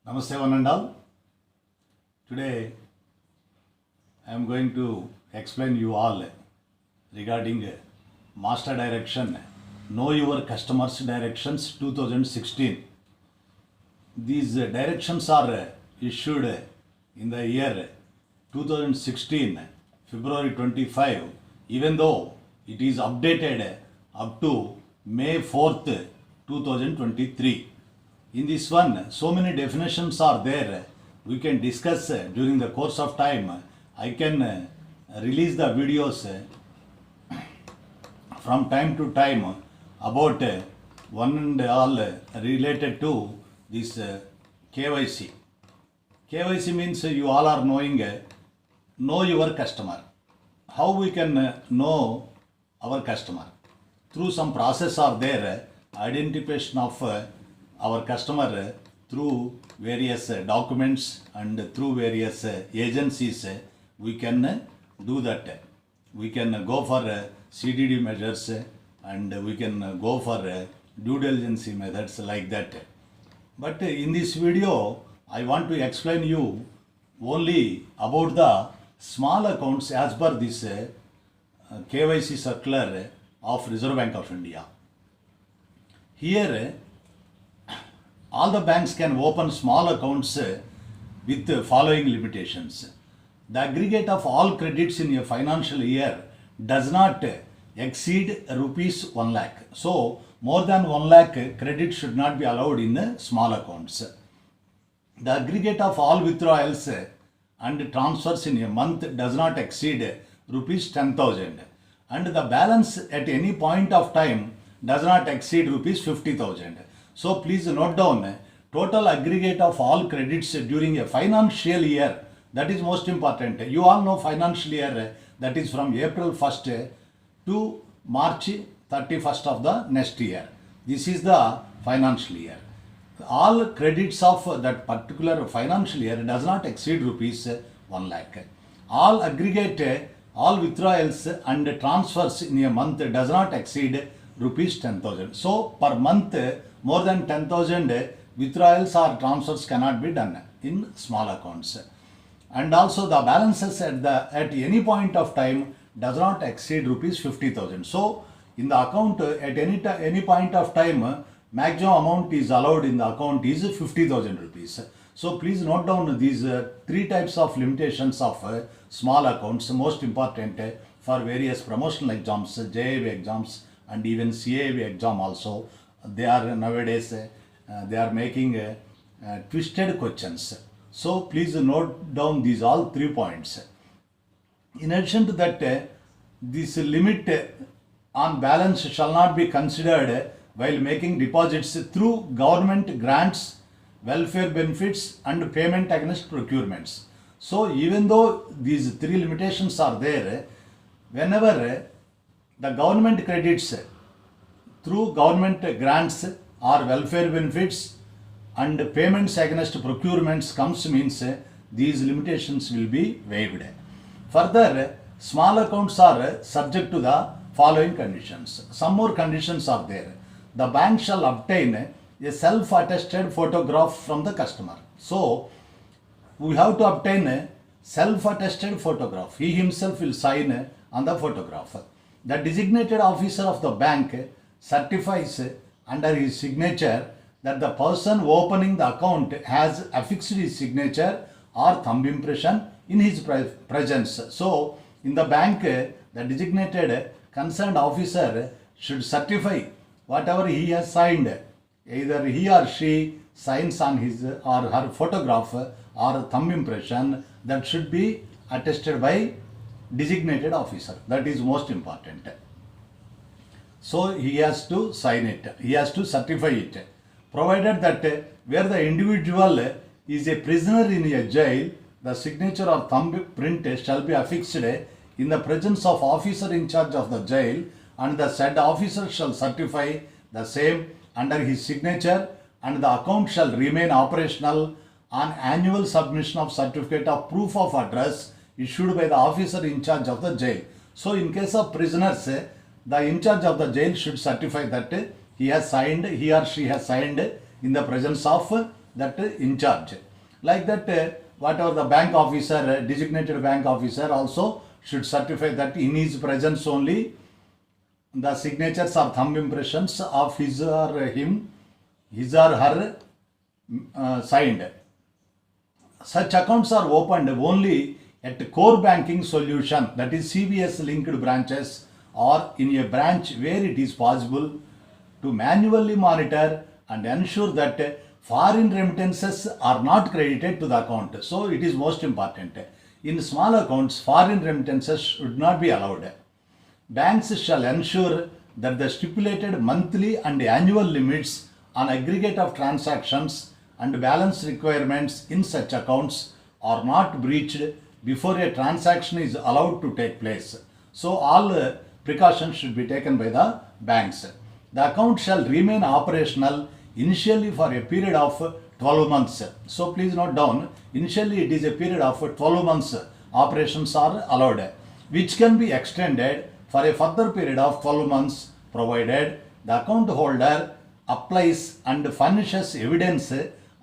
Namaste one and all. Today I am going to explain you all regarding Master Direction Know Your Customers Directions 2016. These directions are issued in the year 2016 February 25, even though it is updated up to May 4th 2023. In this one, so many definitions are there. We can discuss during the course of time. I can release the videos from time to time about one and all related to this K.Y.C. K.Y.C means you all are knowing, know your customer. How we can know our customer? Through some process are there, identification of our customer through various documents and through various agencies. We can do that. We can go for CDD measures and we can go for due diligence methods like that. But in this video, I want to explain you only about the small accounts as per this K.Y.C circular of Reserve Bank of India. Here, all the banks can open small accounts with the following limitations. The aggregate of all credits in a financial year does not exceed rupees 1 lakh. So, more than 1 lakh credit should not be allowed in small accounts. The aggregate of all withdrawals and transfers in a month does not exceed rupees 10,000. And the balance at any point of time does not exceed rupees 50,000. So please note down total aggregate of all credits during a financial year. That is most important. You all know financial year, that is from April 1st to March 31st of the next year. This is the financial year. All credits of that particular financial year does not exceed rupees 1 lakh. All aggregate, all withdrawals and transfers in a month does not exceed rupees 10,000. So per month more than 10,000 withdrawals or transfers cannot be done in small accounts. And also the balances at any point of time does not exceed rupees 50,000. So in the account at any point of time, maximum amount is allowed in the account is 50,000 rupees. So please note down these three types of limitations of small accounts, most important for various promotional exams, JAV exams and even CAV exam also. They are nowadays, they are making twisted questions. So please note down these all 3 points. In addition to that, this limit on balance shall not be considered while making deposits through government grants, welfare benefits and payment against procurements. So even though these 3 limitations are there, whenever the government credits through government grants or welfare benefits and payments against procurements comes means these limitations will be waived. Further, small accounts are subject to the following conditions. Some more conditions are there. The bank shall obtain a self-attested photograph from the customer. So, we have to obtain a self-attested photograph. He himself will sign on the photograph. The designated officer of the bank certifies under his signature that the person opening the account has affixed his signature or thumb impression in his presence. So, in the bank, the designated concerned officer should certify whatever he has signed. Either he or she signs on his or her photograph or thumb impression, that should be attested by designated officer. That is most important. So he has to sign it, he has to certify it, provided that where the individual is a prisoner in a jail, the signature or thumb print shall be affixed in the presence of officer in charge of the jail, and the said officer shall certify the same under his signature, and the account shall remain operational on annual submission of certificate of proof of address issued by the officer in charge of the jail. So in case of prisoners, the in charge of the jail should certify that he or she has signed in the presence of that in charge. Like that, whatever the bank officer, designated bank officer also should certify that in his presence only the signatures or thumb impressions of his or her signed. Such accounts are opened only at core banking solution, that is CBS linked branches, or in a branch where it is possible to manually monitor and ensure that foreign remittances are not credited to the account. So it is most important. In small accounts, foreign remittances should not be allowed. Banks shall ensure that the stipulated monthly and annual limits on aggregate of transactions and balance requirements in such accounts are not breached before a transaction is allowed to take place. So all precautions should be taken by the banks. The account shall remain operational initially for a period of 12 months. So please note down, initially it is a period of 12 months operations are allowed, which can be extended for a further period of 12 months provided the account holder applies and furnishes evidence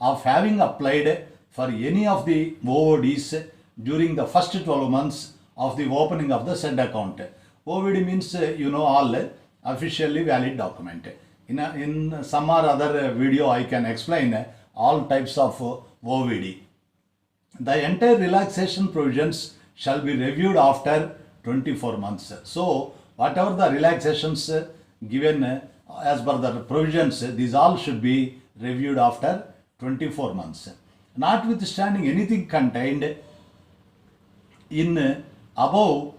of having applied for any of the OODs during the first 12 months of the opening of the said account. OOD means all officially valid document. In some or other video I can explain all types of OOD. The entire relaxation provisions shall be reviewed after 24 months. So whatever the relaxations given as per the provisions, these all should be reviewed after 24 months. Notwithstanding anything contained in above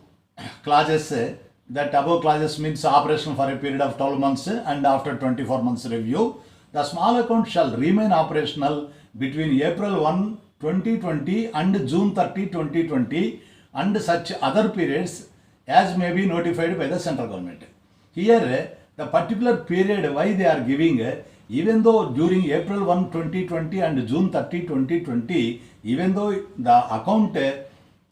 clauses, that above clauses means operation for a period of 12 months and after 24 months review, the small account shall remain operational between April 1, 2020 and June 30, 2020 and such other periods as may be notified by the central government. Here the particular period why they are giving, even though during April 1, 2020 and June 30, 2020, even though the account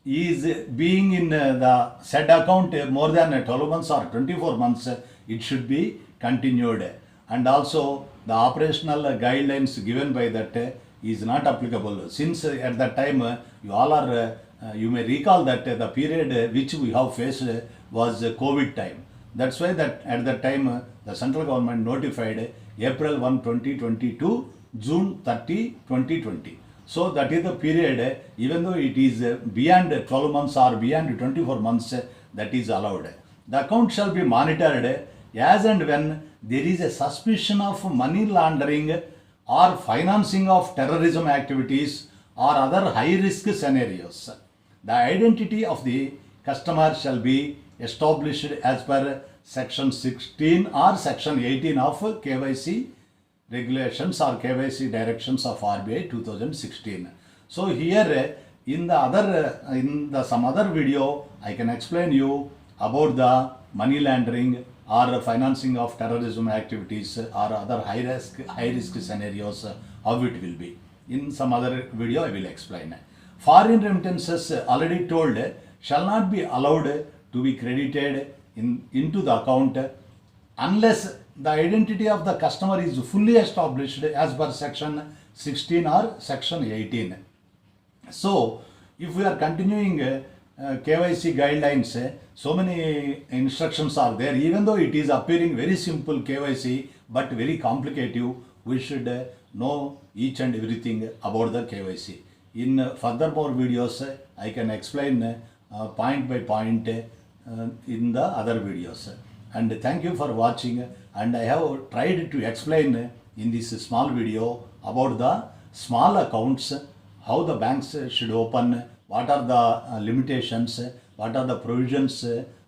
is being in the said account more than 12 months or 24 months, it should be continued. And also the operational guidelines given by that is not applicable, since at that time you all are you may recall that the period which we have faced was COVID time. That's why that at that time the central government notified April 1, 2020 to June 30, 2020. So that is the period, even though it is beyond 12 months or beyond 24 months, that is allowed. The account shall be monitored as and when there is a suspicion of money laundering or financing of terrorism activities or other high risk scenarios. The identity of the customer shall be established as per section 16 or section 18 of K.Y.C regulations or K.Y.C directions of RBI 2016. So here in the some other video I can explain you about the money laundering or financing of terrorism activities or other high risk scenarios, how it will be. In some other video I will explain. Foreign remittances, already told, shall not be allowed to be credited into the account unless the identity of the customer is fully established as per section 16 or section 18. So if we are continuing K.Y.C guidelines, so many instructions are there. Even though it is appearing very simple K.Y.C but very complicated, we should know each and everything about the K.Y.C. In furthermore videos I can explain point by point in the other videos. And thank you for watching, and I have tried to explain in this small video about the small accounts, how the banks should open, what are the limitations, what are the provisions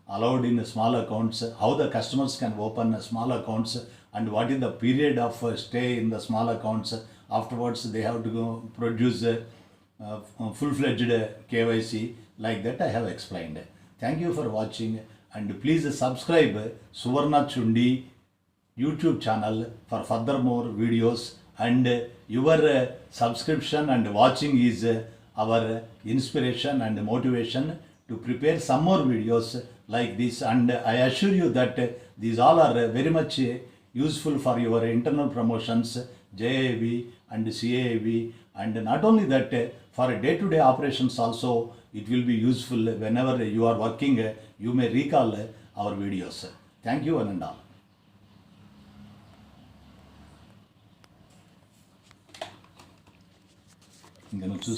allowed in small accounts, how the customers can open small accounts, and what is the period of stay in the small accounts. Afterwards they have to go produce full-fledged K.Y.C. like that I have explained. Thank you for watching, and please subscribe Suvarna Chundi YouTube channel for further more videos, and your subscription and watching is our inspiration and motivation to prepare some more videos like this, and I assure you that these all are very much useful for your internal promotions JAV and CAV, and not only that, for day-to-day operations also it will be useful. Whenever you are working, you may recall our videos. Thank you one and all. ఇంకా నువ్వు చూసి